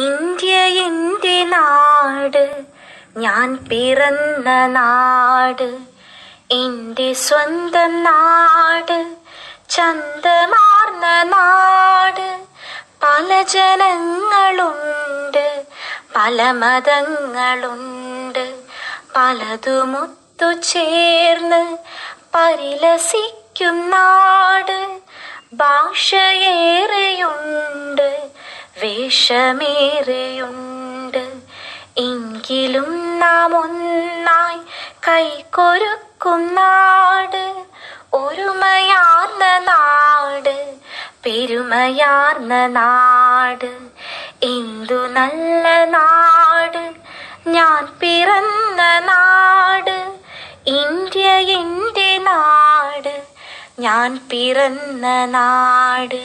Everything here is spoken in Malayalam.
ഇന്ത്യ എന്റെ നാട്, ഞാൻ പിറന്ന നാട്, എന്റെ സ്വന്തം നാട്, ചന്തമാർന്ന നാട്. പല ജനങ്ങളുണ്ട്, പല മതങ്ങളുണ്ട്, പലതുമൊത്തു ചേർന്ന് പരിലസിക്കും നാട്. ഭാഷയേറെയുണ്ട്, വേഷമേറെയുണ്ട്, എങ്കിലും നാം ഒന്നായി കൈകൊരുക്കും നാട്. ഒരുമയാർന്ന നാട്, പെരുമയാർന്ന നാട്, എന്തു നല്ല നാട്, ഞാൻ പിറന്ന നാട്. ഇന്ത്യ എന്റെ നാട്, ഞാൻ പിറന്ന നാട്.